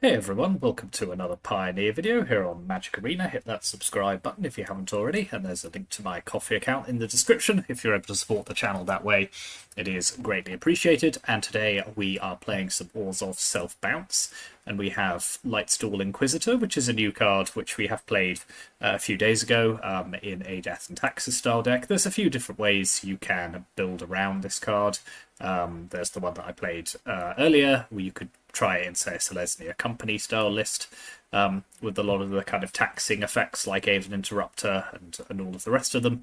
Hey everyone, welcome to another Pioneer video here on Magic Arena. Hit that subscribe button if you haven't already, and there's a link to my Ko-fi account in the description. If you're able to support the channel that way, it is greatly appreciated. And today we are playing some Orzhov Bounce, and we have Lightstall Inquisitor, which is a new card which we have played a few days ago in a Death and Taxes style deck. There's a few different ways you can build around this card. There's the one that I played earlier, where you could try it in, say, a Selesnya company style list with a lot of the kind of taxing effects like Aven Interrupter and all of the rest of them.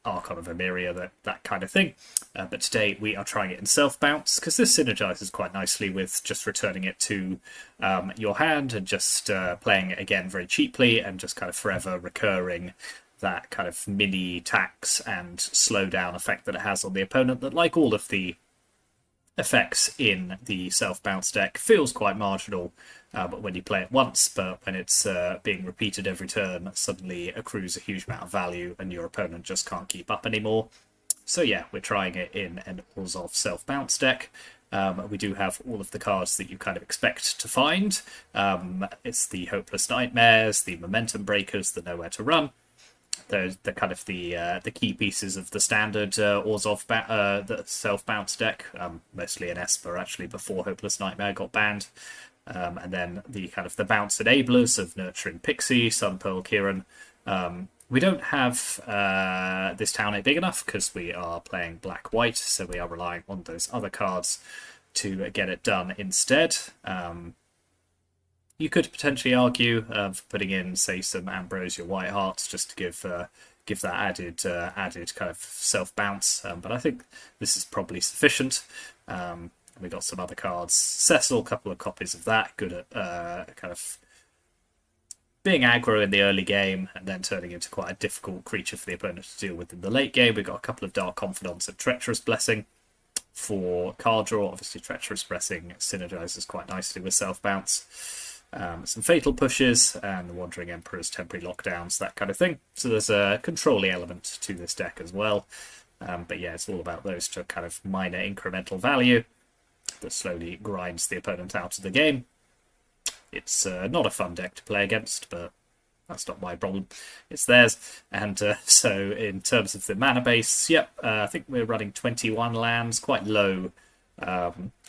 Archon of Emeria, that kind of thing. But today we are trying it in self-bounce because this synergizes quite nicely with just returning it to your hand and just playing it again very cheaply and just kind of forever recurring that kind of mini tax and slow down effect that it has on the opponent that, like all of the effects in the self-bounce deck, feels quite marginal but when you play it once, but when it's being repeated every turn, suddenly accrues a huge amount of value and your opponent just can't keep up anymore. So yeah, we're trying it in an Orzhov self-bounce deck. We do have all of the cards that you kind of expect to find. It's the Hopeless Nightmares, the Momentum Breakers, the Nowhere to Run. The kind of the key pieces of the standard Orzhov the self-bounce deck, mostly in Esper actually before Hopeless Nightmare got banned, and then the kind of the bounce enablers of Nurturing Pixie, Sunpearl, Kirin. We don't have this town big enough because we are playing black-white, so we are relying on those other cards to get it done instead. You could potentially argue for putting in, say, some Ambrosia White Hearts just to give that added kind of self-bounce, but I think this is probably sufficient. We got some other cards. Cecil, a couple of copies of that, good at kind of being aggro in the early game and then turning into quite a difficult creature for the opponent to deal with in the late game. We've got a couple of Dark Confidants and Treacherous Blessing for card draw. Obviously, Treacherous Blessing synergizes quite nicely with self-bounce. Some Fatal Pushes, and the Wandering Emperor's Temporary Lockdowns, that kind of thing. So there's a controlling element to this deck as well. But yeah, it's all about those to kind of minor incremental value that slowly grinds the opponent out of the game. It's not a fun deck to play against, but that's not my problem. It's theirs. And so in terms of the mana base, yep, I think we're running 21 lands, quite low.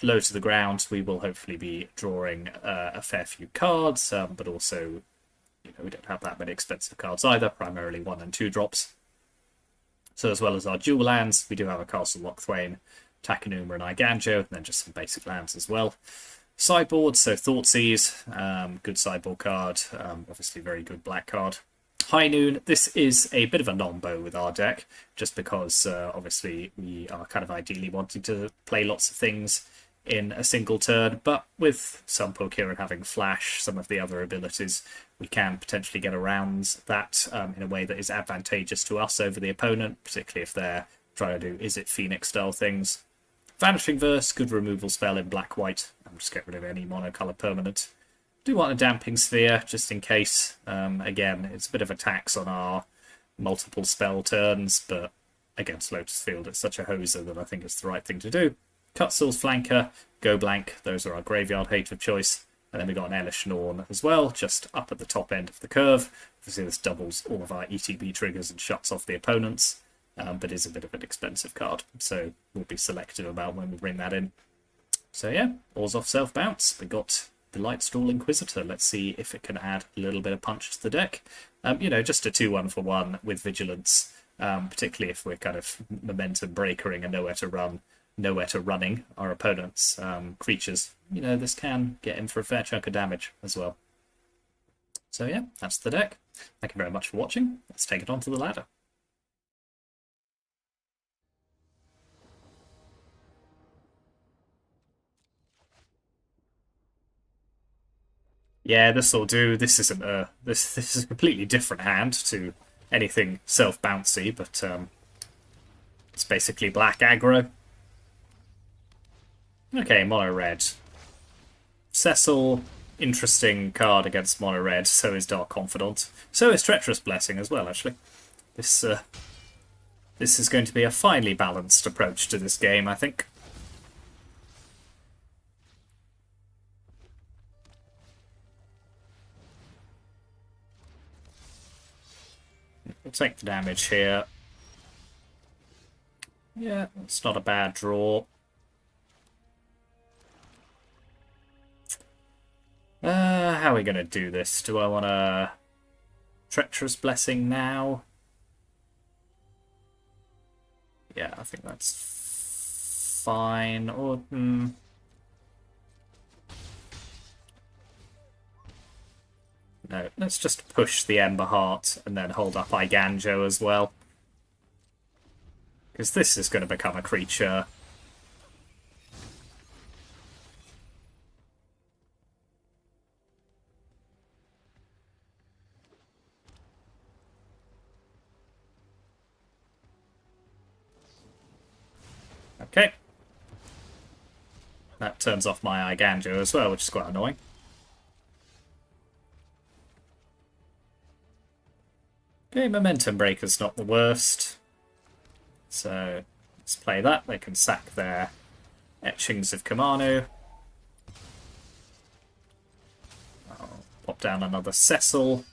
Low to the ground. We will hopefully be drawing a fair few cards, but also, we don't have that many expensive cards either, primarily 1 and 2 drops. So as well as our dual lands, we do have a Castle Lochthwain, Takenuma and Iganjo, and then just some basic lands as well. Sideboard, so Thoughtseize, good sideboard card, obviously very good black card. High Noon, this is a bit of a non-bow with our deck, just because obviously we are kind of ideally wanting to play lots of things in a single turn, but with Sunpearl, Kirin having Flash, some of the other abilities, we can potentially get around that in a way that is advantageous to us over the opponent, particularly if they're trying to do Izzet Phoenix style things. Vanishing Verse, good removal spell in black-white, and just get rid of any monocolor permanent. Do want a Damping Sphere, just in case. Again, it's a bit of a tax on our multiple spell turns, but against Lotus Field, it's such a hoser that I think it's the right thing to do. Cutsel's Flanker, Go Blank, those are our Graveyard Hate of choice. And then we've got an Elish Norn as well, just up at the top end of the curve. Obviously, this doubles all of our ETB triggers and shuts off the opponents, but is a bit of an expensive card. So we'll be selective about when we bring that in. So yeah, Orzhov self-bounce. We got the Lightstall Inquisitor. Let's see if it can add a little bit of punch to the deck. Just a 2-1 for 1 with Vigilance, particularly if we're kind of momentum breakering and nowhere to running our opponent's creatures. This can get in for a fair chunk of damage as well. So yeah, that's the deck. Thank you very much for watching. Let's take it on to the ladder. Yeah, this will do. This isn't this is a completely different hand to anything self-bouncy, but it's basically black aggro. Okay, mono red. Cecil, interesting card against mono red. So is Dark Confidant. So is Treacherous Blessing as well. Actually, this is going to be a finely balanced approach to this game, I think. we'll take the damage here. Yeah, it's not a bad draw. How are we going to do this? Do I want to Treacherous Blessing now? Yeah, I think that's fine. Or no, let's just push the Ember Heart and then hold up Iganjo as well. Because this is going to become a creature. Okay. That turns off my Iganjo as well, which is quite annoying. Okay, Momentum Breaker's not the worst. So let's play that. They can sack their Etchings of Kamanu. I'll pop down another Cecil.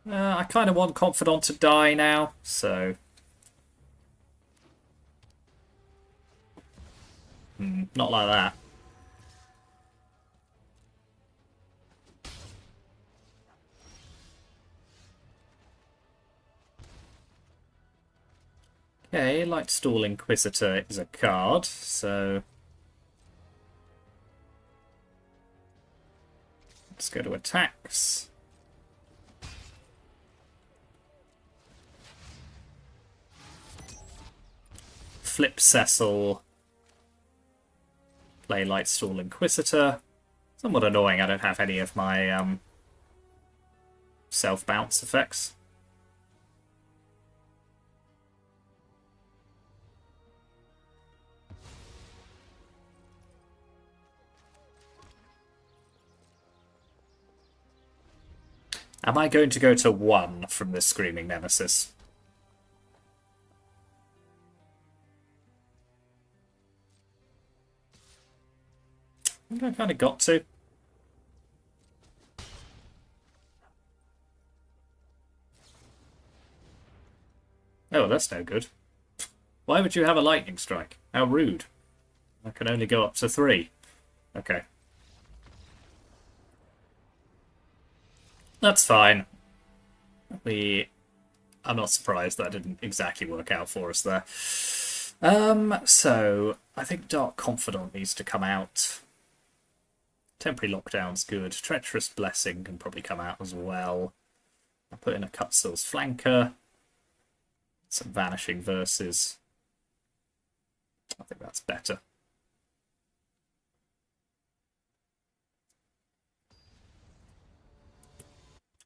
I kind of want Confidant to die now, so... not like that. Okay, Lightstall Inquisitor is a card, so... let's go to attacks. Flip Cecil. Play Lightstall Inquisitor. Somewhat annoying, I don't have any of my self-bounce effects. Am I going to go to 1 from this Screaming Nemesis? I think I kind of got to. Oh, that's no good. Why would you have a Lightning Strike? How rude. I can only go up to 3. Okay. That's fine. I'm not surprised that didn't exactly work out for us there. So, I think Dark Confidant needs to come out. Temporary Lockdown's good. Treacherous Blessing can probably come out as well. I'll put in a Cutsil's Flanker. Some Vanishing Verses. I think that's better.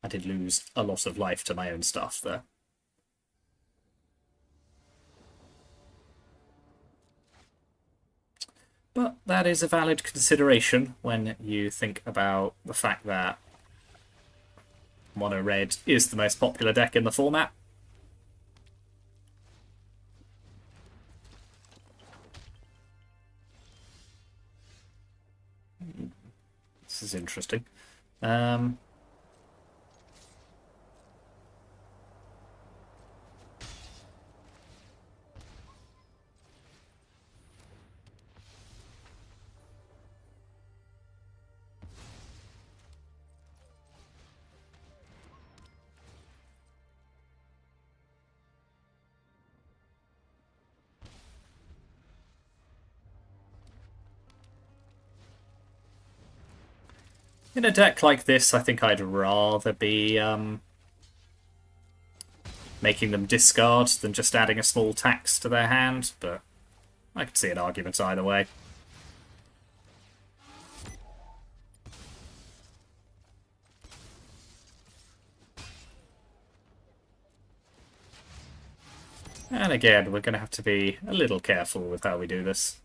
I did lose a lot of life to my own stuff there. But that is a valid consideration when you think about the fact that Mono Red is the most popular deck in the format. This is interesting. In a deck like this, I think I'd rather be making them discard than just adding a small tax to their hand, but I could see an argument either way. And again, we're going to have to be a little careful with how we do this.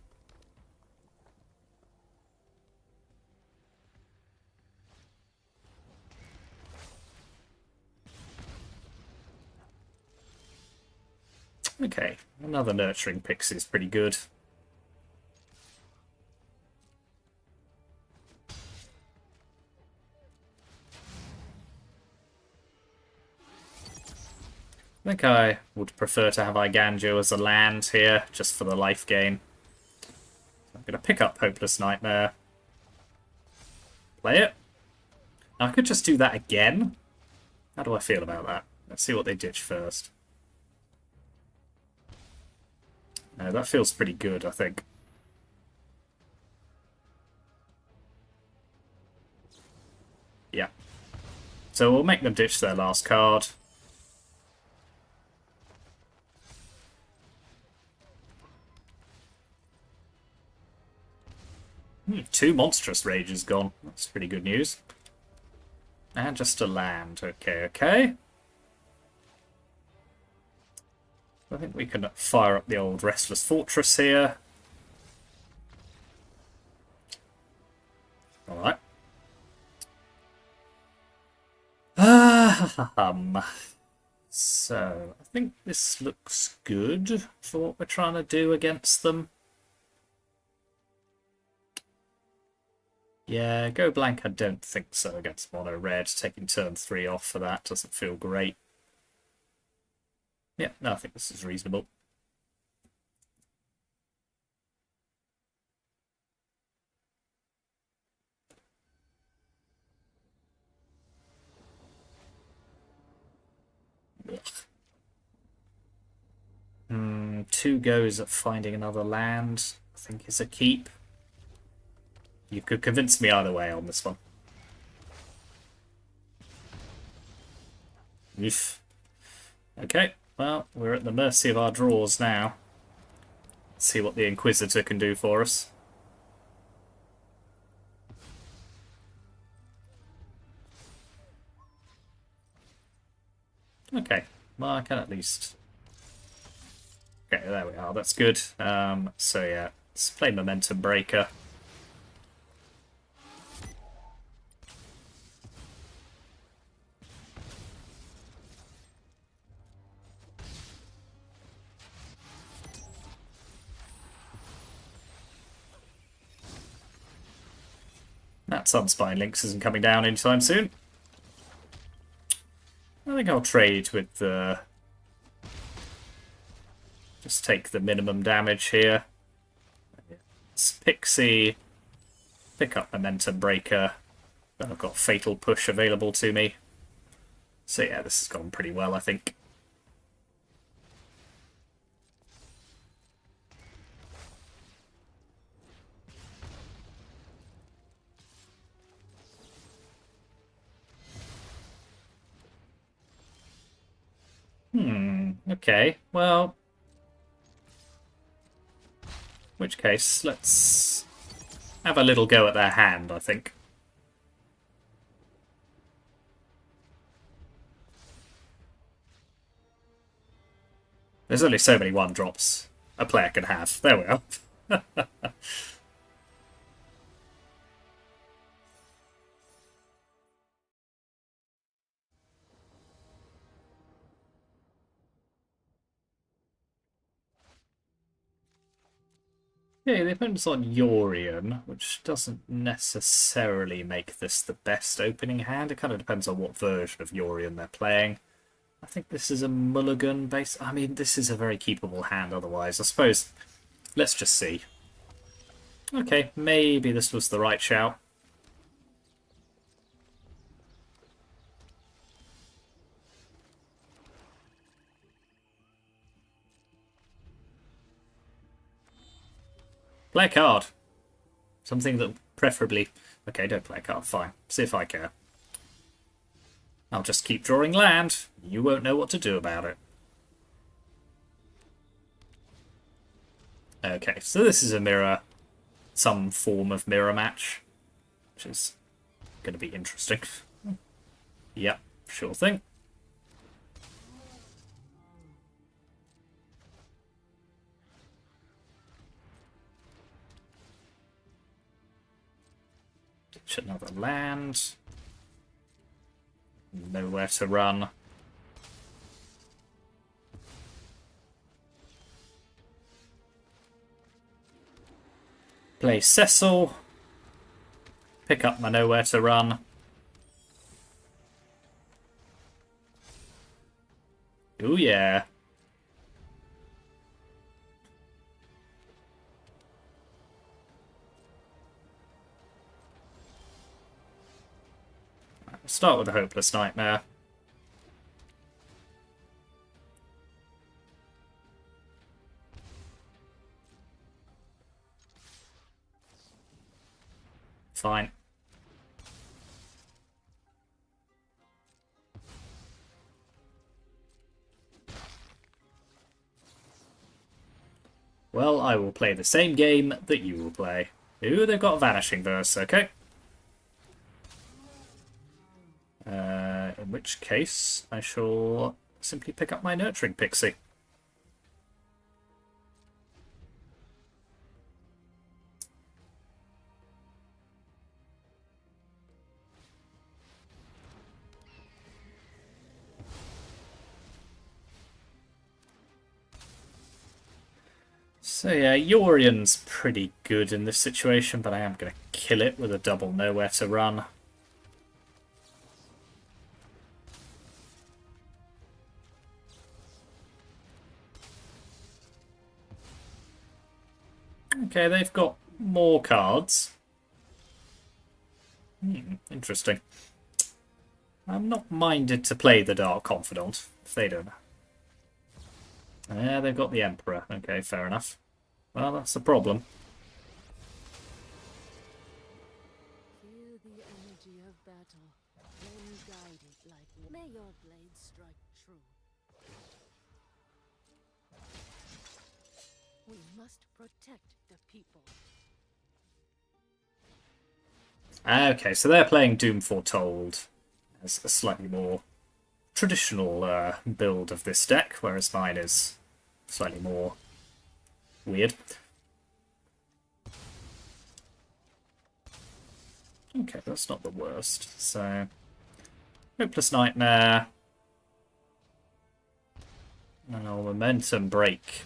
Okay, another Nurturing Pixie is pretty good. I think I would prefer to have Iganjo as a land here, just for the life gain. I'm going to pick up Hopeless Nightmare. Play it. Now, I could just do that again. How do I feel about that? Let's see what they ditch first. No, that feels pretty good, I think. Yeah. So we'll make them ditch their last card. Two Monstrous Rages gone. That's pretty good news. And just a land. Okay, okay. I think we can fire up the old Restless Fortress here. Alright. So, I think this looks good for what we're trying to do against them. Yeah, go blank, I don't think so against mono red. Taking turn 3 off for that doesn't feel great. Yeah, no, I think this is reasonable. Two goes at finding another land, I think is a keep. You could convince me either way on this one. Oof. Okay, well, we're at the mercy of our draws now. Let's see what the Inquisitor can do for us. Okay, well, I can at least... Okay, there we are, that's good. So yeah, let's play Momentum Breaker. That Sunspine Lynx isn't coming down anytime soon. I think I'll trade with the... Just take the minimum damage here. It's Pixie. Pick up Momentum Breaker. Then I've got Fatal Push available to me. So yeah, this has gone pretty well, I think. Okay, well... In which case, let's have a little go at their hand, I think. There's only so many 1-drops a player can have. There we are. Yeah, the opponent's on Yorion, which doesn't necessarily make this the best opening hand. It kind of depends on what version of Yorion they're playing. I think this is a mulligan base. I mean, this is a very keepable hand otherwise. I suppose, let's just see. Okay, maybe this was the right shout. Play a card. Something that preferably... Okay, don't play a card, fine. See if I care. I'll just keep drawing land. You won't know what to do about it. Okay, so this is a mirror. Some form of mirror match. Which is going to be interesting. Yep, sure thing. Another land. Nowhere to run. Play Cecil. Pick up my nowhere to run. Ooh yeah. We'll start with the Hopeless Nightmare. Fine. Well, I will play the same game that you will play. Ooh, they've got a Vanishing Verse, okay. In which case, I shall simply pick up my Nurturing Pixie. So yeah, Yorion's pretty good in this situation, but I am going to kill it with a double Nowhere to Run. Okay, they've got more cards. Interesting. I'm not minded to play the Dark Confidant, if they don't. Yeah, they've got the Emperor. Okay, fair enough. Well, that's the problem. Feel the energy of battle, then guide it like may your blade strike true. We must protect the people. Okay, so they're playing Doom Foretold as a slightly more traditional build of this deck, whereas mine is slightly more weird. Okay, that's not the worst. So, Hopeless Nightmare. And I'll Momentum Break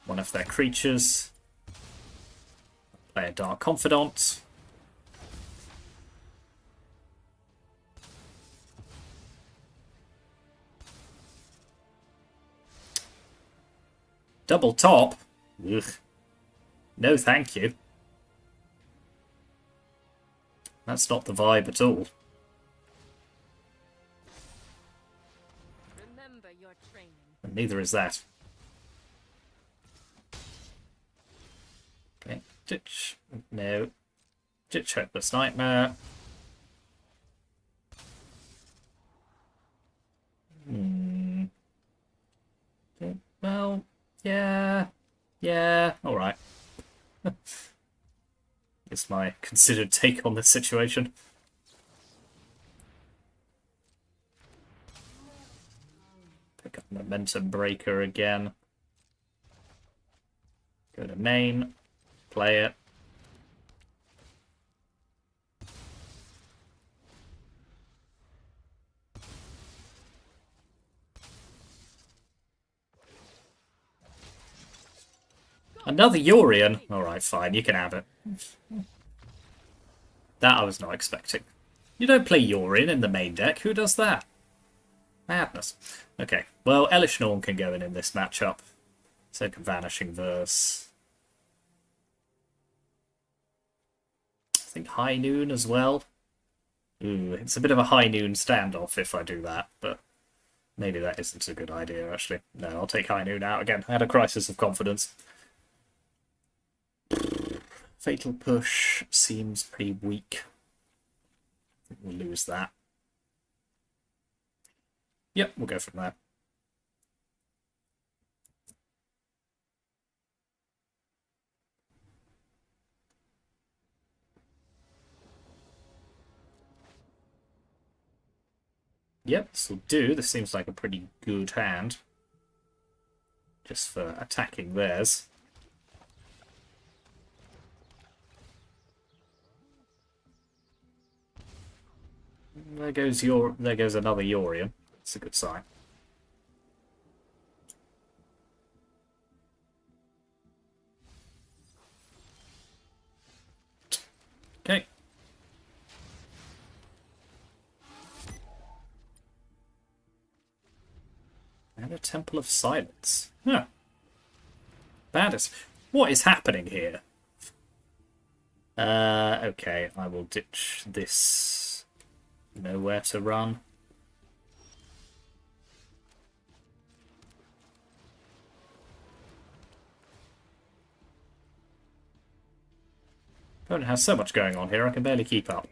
one of their creatures. Play a Dark Confidant. Double top? Ugh. No, thank you. That's not the vibe at all. Remember your training. And neither is that. Okay, ditch. No. Ditch Hopeless Nightmare. Okay, well, yeah. Yeah, alright. It's my considered take on this situation. Pick up Momentum Breaker again. Go to main. Play it. Another Yorion? Alright, fine, you can have it. That I was not expecting. You don't play Yorion in the main deck, who does that? Madness. Okay, well, Elish Norn can go in this matchup. So can Vanishing Verse. I think High Noon as well. Ooh, it's a bit of a High Noon standoff if I do that, but maybe that isn't a good idea, actually. No, I'll take High Noon out again. I had a crisis of confidence. Fatal Push seems pretty weak. I think we'll lose that. Yep, we'll go from there. Yep, this will do. This seems like a pretty good hand. Just for attacking theirs. There goes another Yorion. It's a good sign. Okay. Temple of Silence. Huh. Bandits. What is happening here? Okay, I will ditch this. Nowhere to run. Opponent has so much going on here, I can barely keep up.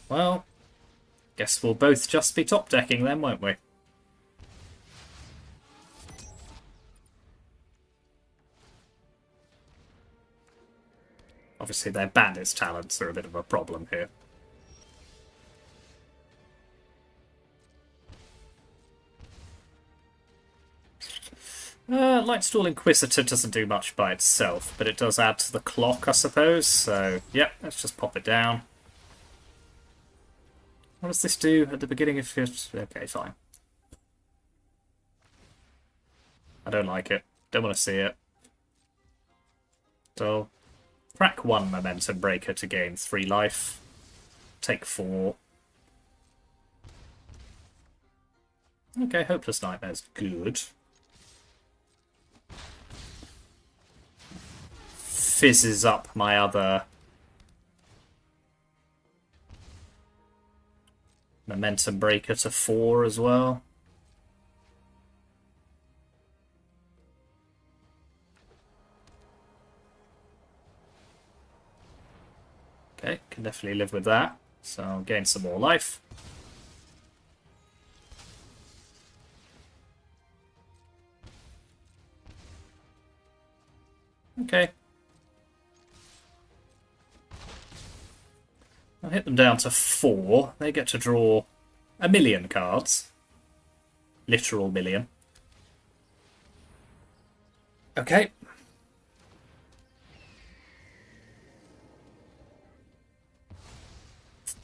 Well, guess we'll both just be top decking then, won't we? Obviously, their bandits talents are a bit of a problem here. Lightstall Inquisitor doesn't do much by itself, but it does add to the clock, I suppose. So, yeah, let's just pop it down. What does this do at the beginning of it? Okay, fine. I don't like it. Don't want to see it. So, crack 1 Momentum Breaker to gain 3 life. Take 4. Okay, Hopeless Nightmare's good. Fizzes up my other Momentum Breaker to 4 as well. Okay, can definitely live with that. So I'll gain some more life. Okay. I'll hit them down to 4. They get to draw 1,000,000 cards. Literal million. Okay.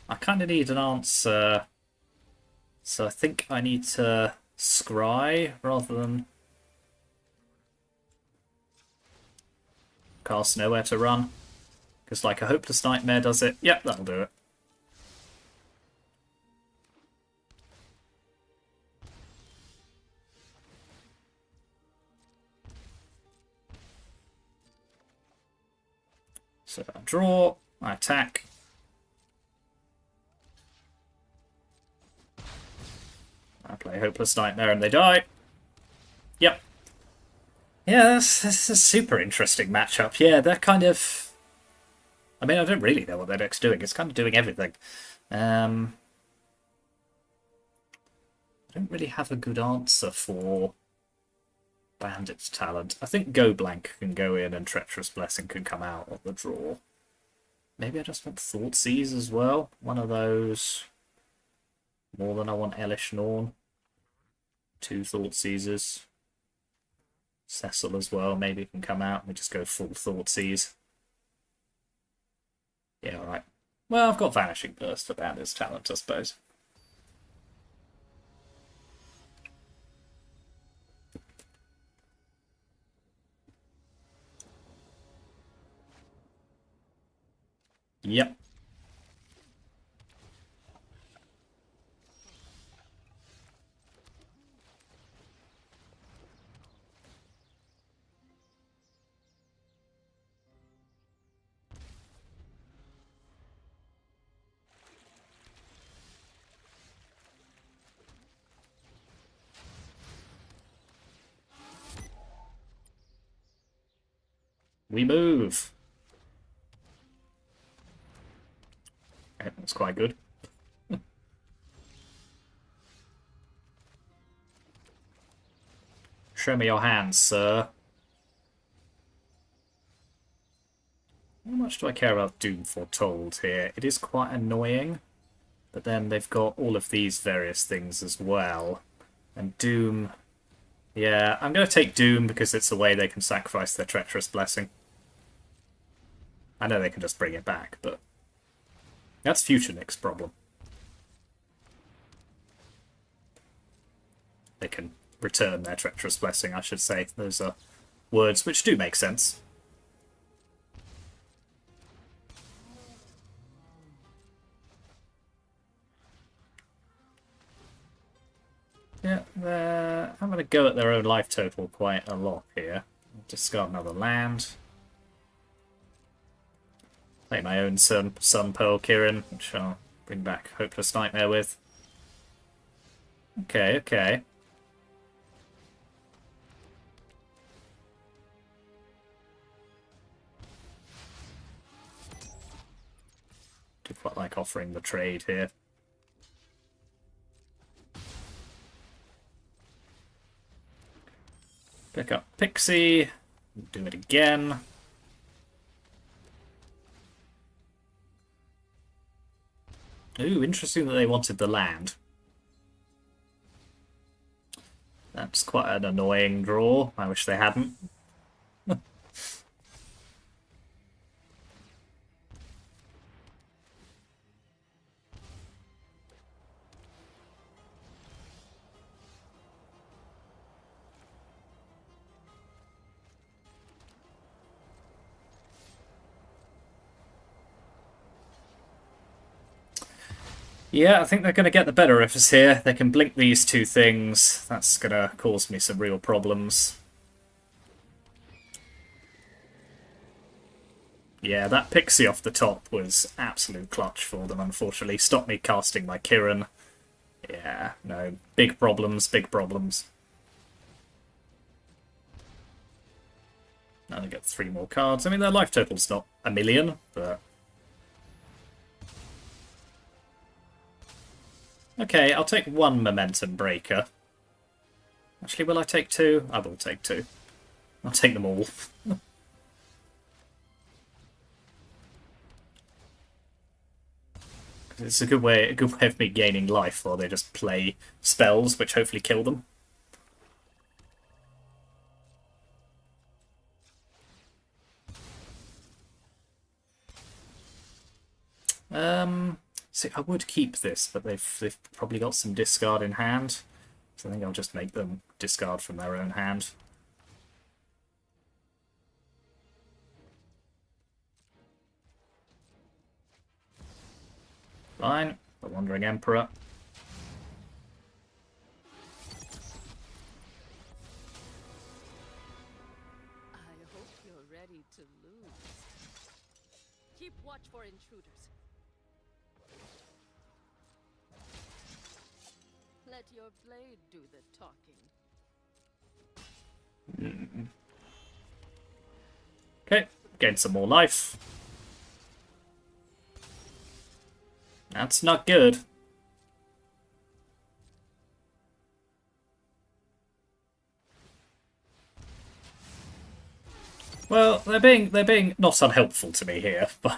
I kind of need an answer. So I think I need to scry rather than cast Nowhere to Run. Because like a Hopeless Nightmare does it. Yep, that'll do it. So I draw, I attack. I play Hopeless Nightmare and they die. Yep. Yeah, this is a super interesting matchup. Yeah, they're kind of... I mean, I don't really know what their deck's doing. It's kind of doing everything. I don't really have a good answer for Bandit's talent. I think Go Blank can go in and Treacherous Blessing can come out of the draw. Maybe I just want Thoughtseize as well. One of those. More than I want Elish Norn. 2 Thoughtseizes. Cecil as well. Maybe can come out and we just go full Thoughtseize. Yeah, alright. Well, I've got Vanishing Burst for Bandit's talent, I suppose. Yep. We move. Okay, that's quite good. Show me your hands, sir. How much do I care about Doom Foretold here? It is quite annoying, but then they've got all of these various things as well. And Doom... Yeah, I'm going to take Doom because it's a way they can sacrifice their Treacherous Blessing. I know they can just bring it back, but... That's Future Nick's problem. They can return their treacherous blessing, I should say. Those are words which do make sense. Yeah, they're having a go at their own life total quite a lot here. Discard another land. Play my own Sunpearl Kirin, which I'll bring back Hopeless Nightmare with. Okay, okay. Do quite like offering the trade here. Pick up Pixie. Do it again. Ooh, interesting that they wanted the land. That's quite an annoying draw. I wish they hadn't. Yeah, I think they're going to get the better of us here. They can blink these two things. That's going to cause me some real problems. Yeah, that Pixie off the top was absolute clutch for them, unfortunately. Stopped me casting my Kirin. Yeah, no. Big problems, big problems. Now they get 3 more cards. I mean, their life total's not a million, but... Okay, I'll take 1 Momentum Breaker. Actually, will I take 2? I will take 2. I'll take them all. It's a good way of me gaining life while they just play spells, which hopefully kill them. See, I would keep this, but they've probably got some discard in hand, so I think I'll just make them discard from their own hand. Fine, the Wandering Emperor. I hope you're ready to lose. Keep watch for intruders. Let your blade do the talking. Okay, gain some more life. That's not good. Well, they're being not unhelpful to me here by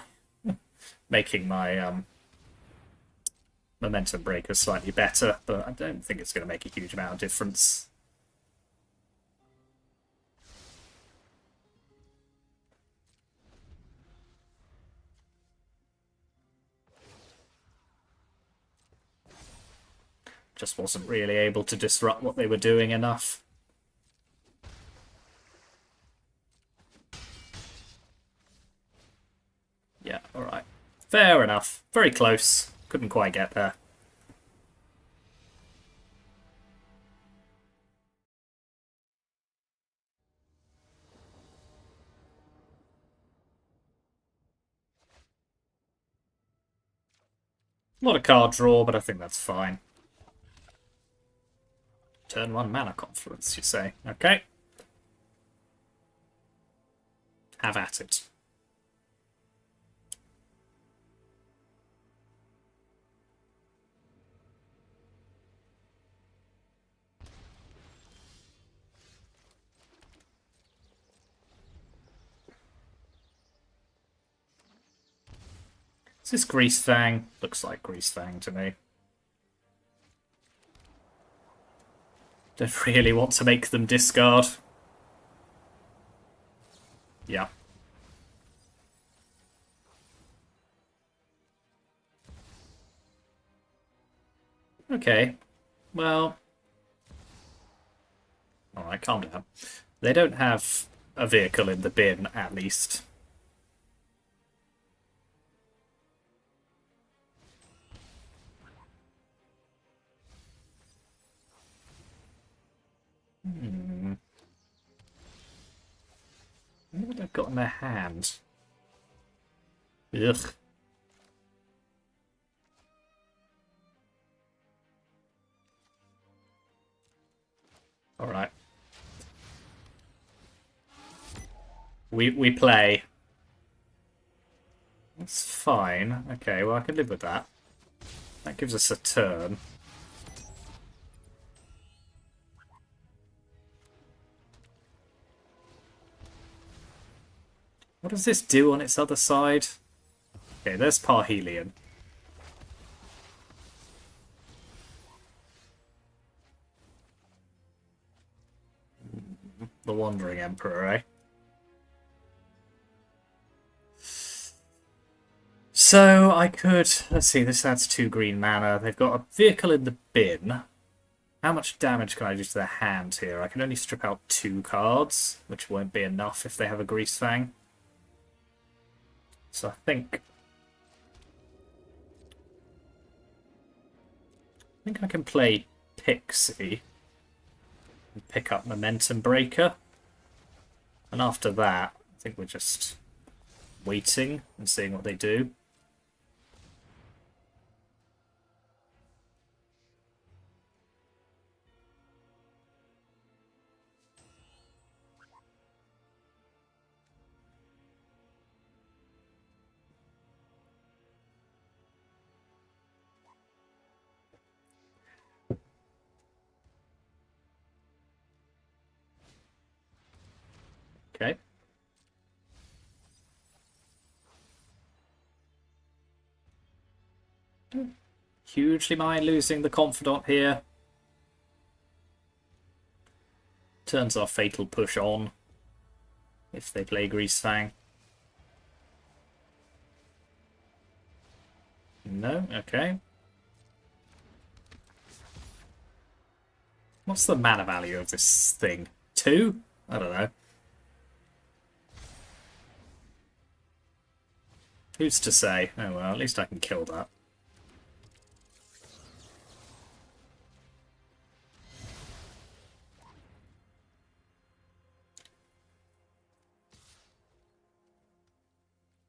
making my Momentum Breaker slightly better, but I don't think it's going to make a huge amount of difference. Just wasn't really able to disrupt what they were doing enough. Yeah, alright. Fair enough. Very close. Couldn't quite get there. Not a card draw, but I think that's fine. Turn 1 mana confluence, you say. Okay. Have at it. Is this Greasefang? Looks like Greasefang to me. Don't really want to make them discard. Yeah. Okay. Well, Alright, calm down. They don't have a vehicle in the bin, at least. What have they got in their hand? Ugh. Alright. We play. That's fine. Okay, well I can live with that. That gives us a turn. What does this do on its other side? Okay, there's Parhelion. The Wandering Emperor, eh? So I could... Let's see, this adds 2 green mana. They've got a vehicle in the bin. How much damage can I do to their hand here? I can only strip out 2 cards, which won't be enough if they have a Greasefang. So I think I can play Pixie and pick up Momentum Breaker. And after that, I think we're just waiting and seeing what they do. Okay. Hugely mind losing the Confidant here. Turns our Fatal Push on if they play Greasefang. No? Okay. What's the mana value of this thing? 2? I don't know. Who's to say? Oh well, at least I can kill that.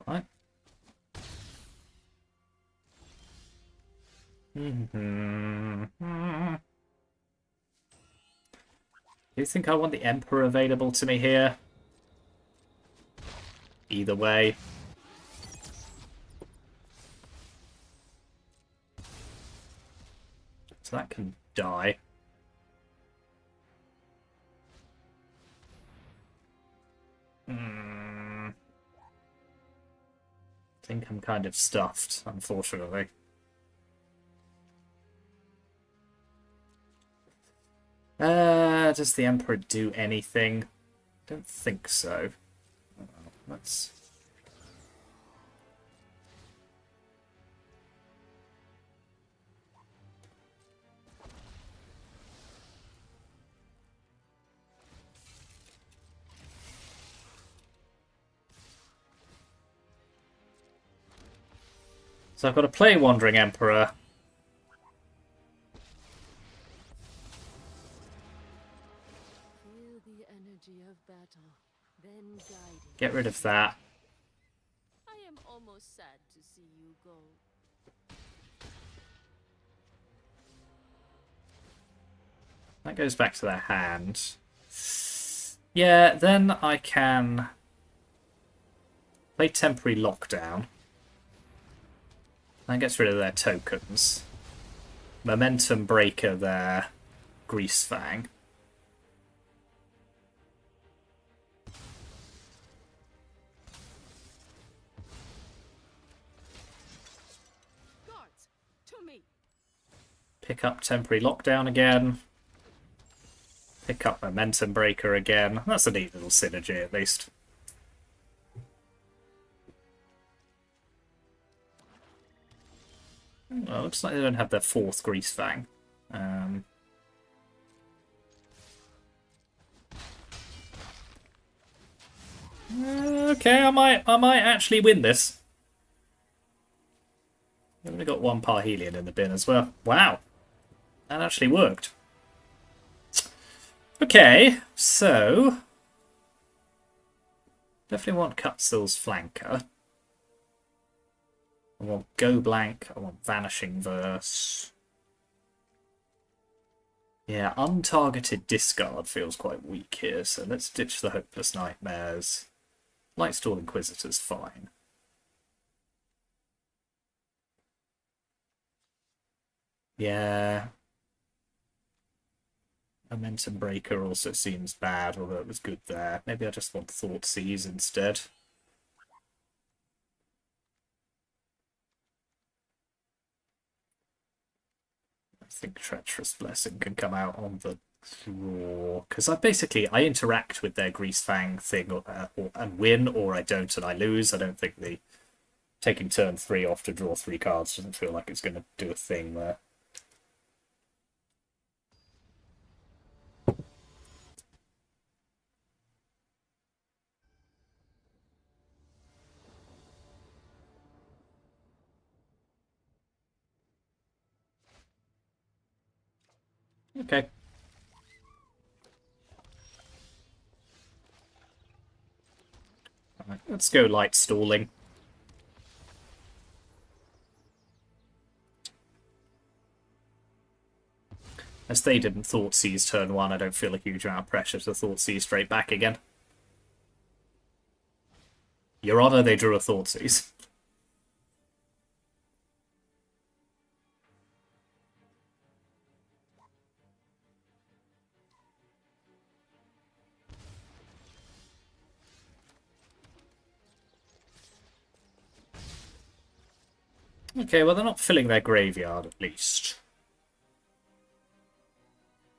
Right. Do you think I want the Emperor available to me here? Either way. So that can die. I think I'm kind of stuffed, unfortunately. Does the Emperor do anything? Don't think so. Let's... So I've got to play Wandering Emperor. Feel the energy of battle, then guide it. Get rid of that. I am almost sad to see you go. That goes back to their hand. Yeah, then I can play Temporary Lockdown. That gets rid of their tokens. Momentum Breaker there. Greasefang. Guards, to me. Pick up Temporary Lockdown again. Pick up Momentum Breaker again. That's a neat little synergy, at least. Well, looks like they don't have their 4th Greasefang. Okay, I might actually win this. I've only got one Parhelion in the bin as well. Wow, that actually worked. Okay, so definitely want Cutstill's Flanker. I want Go Blank. I want Vanishing Verse. Yeah, untargeted discard feels quite weak here, so let's ditch the Hopeless Nightmares. Lightstall Inquisitor's fine. Yeah. Momentum Breaker also seems bad, although it was good there. Maybe I just want Thoughtseize instead. I think Treacherous Blessing can come out on the draw. Because I interact with their Greasefang thing and win, or I don't and I lose. I don't think the taking turn 3 off to draw 3 cards doesn't feel like it's going to do a thing there. Okay. Right, let's go light stalling. As they didn't Thoughtseize turn 1, I don't feel a huge amount of pressure to Thoughtseize straight back again. Your Honor, they drew a Thoughtseize. Okay, well, they're not filling their graveyard, at least.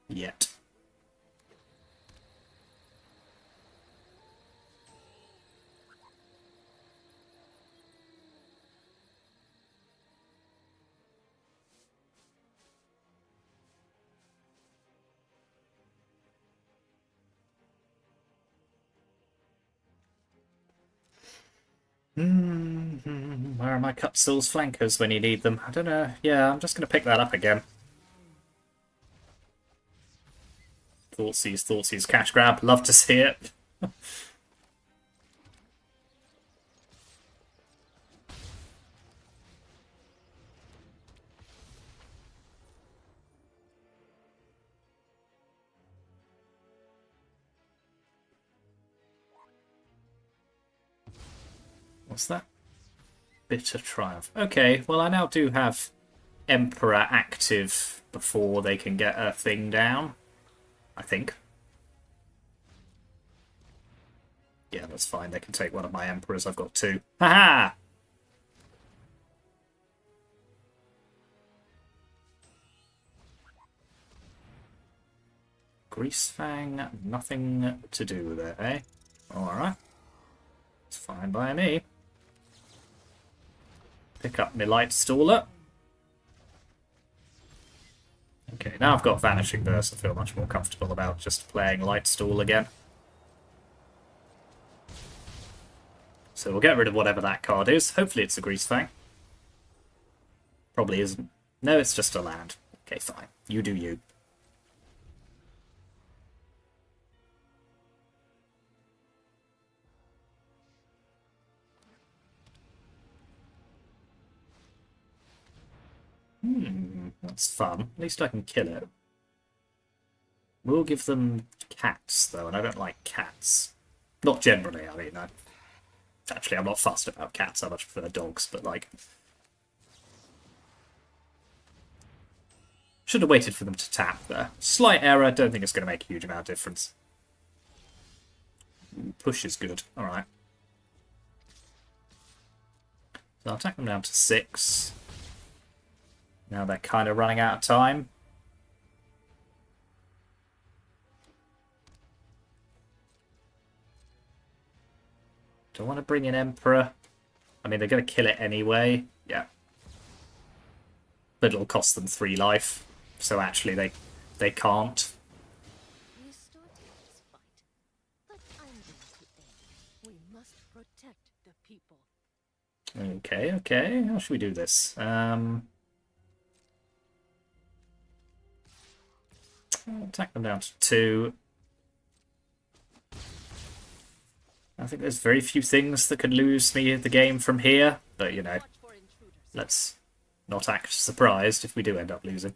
Yet. Where are my Cutstill's flankers when you need them? I don't know. Yeah, I'm just going to pick that up again. Thoughtseize, cash grab. Love to see it. What's that? Bitter Triumph. Okay, well, I now do have Emperor active before they can get a thing down. I think. Yeah, that's fine. They can take one of my Emperors. I've got 2. Haha! Greasefang, nothing to do with it, eh? Alright. It's fine by me. Pick up my Lightstaller. Okay, now I've got Vanishing Verse, I feel much more comfortable about just playing Lightstall again. So we'll get rid of whatever that card is. Hopefully it's a Greasefang. Probably isn't. No, it's just a land. Okay, fine. You do you. That's fun. At least I can kill it. We'll give them cats, though, and I don't like cats. Not generally, I mean, actually, I'm not fussed about cats, I much prefer dogs, but, like... Should have waited for them to tap there. Slight error, don't think it's going to make a huge amount of difference. Push is good, alright. So I'll attack them down to 6. Now they're kind of running out of time. Do I want to bring in Emperor? I mean, they're going to kill it anyway. Yeah. But it'll cost them 3 life. So actually, they can't. You started this fight, but I'm going to end. We Protect the people. Okay, okay. How should we do this? Attack them down to 2. I think there's very few things that could lose me the game from here, but you know, Watch for intruders. let's not act surprised if we do end up losing.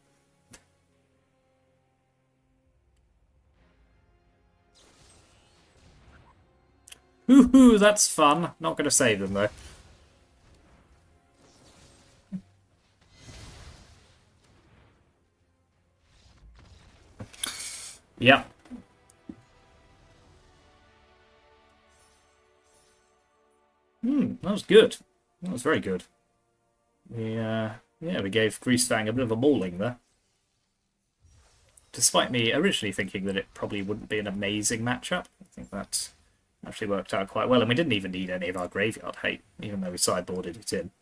Woohoo, that's fun. Not going to save them though. Yep. That was good. That was very good. Yeah, we gave Greasefang a bit of a mauling there. Despite me originally thinking that it probably wouldn't be an amazing matchup, I think that actually worked out quite well. And we didn't even need any of our graveyard hate, even though we sideboarded it in.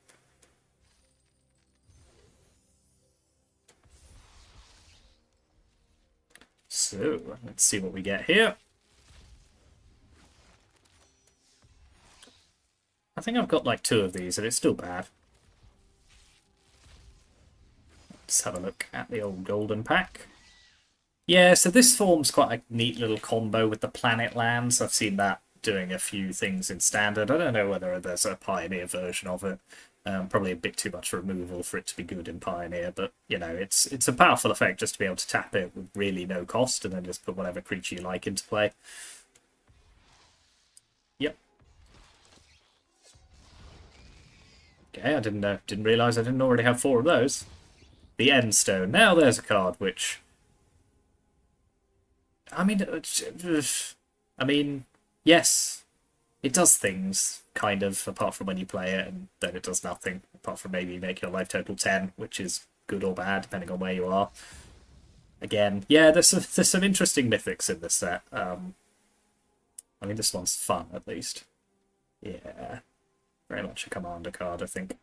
So, let's see what we get here. I think I've got like 2 of these, and it's still bad. Let's have a look at the old golden pack. Yeah, so this forms quite a neat little combo with the planet lands. I've seen that doing a few things in Standard. I don't know whether there's a Pioneer version of it. Probably a bit too much removal for it to be good in Pioneer, but you know, it's a powerful effect just to be able to tap it with really no cost and then just put whatever creature you like into play. Yep. Okay, I didn't realise I didn't already have 4 of those. The End Stone. Now there's a card which, I mean, yes, it does things, kind of, apart from when you play it, and then it does nothing, apart from maybe make your life total 10, which is good or bad, depending on where you are. Again, yeah, there's some interesting mythics in this set. I mean, this one's fun, at least. Yeah, very much a commander card, I think.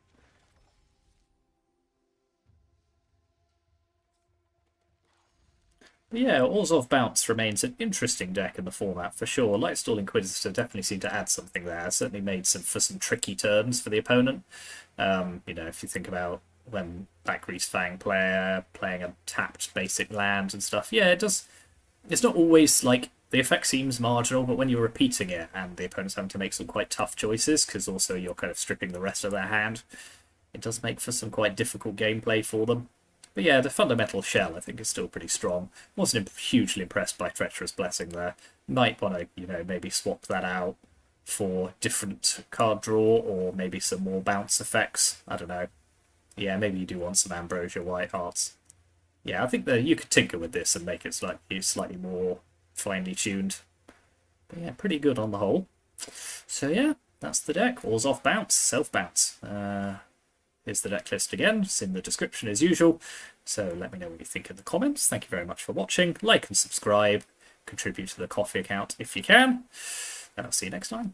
But yeah, Orzhov Bounce remains an interesting deck in the format for sure. Lightstall Inquisitor definitely seemed to add something there. Certainly made for some tricky turns for the opponent. You know, if you think about when that Greasefang player playing a tapped basic land and stuff, yeah, it does. It's not always like the effect seems marginal, but when you're repeating it and the opponent's having to make some quite tough choices, because also you're kind of stripping the rest of their hand, it does make for some quite difficult gameplay for them. But yeah, the fundamental shell, I think, is still pretty strong. Wasn't hugely impressed by Treacherous Blessing there. Might want to, you know, maybe swap that out for different card draw or maybe some more bounce effects. I don't know. Yeah, maybe you do want some Ambrosia White Hearts. Yeah, I think that you could tinker with this and make it slightly more finely tuned. But yeah, pretty good on the whole. So yeah, that's the deck. Orzhov Bounce, Self-Bounce. Here's the deck list again. It's in the description as usual. So let me know what you think in the comments. Thank you very much for watching. Like and subscribe. Contribute to the coffee account if you can. And I'll see you next time.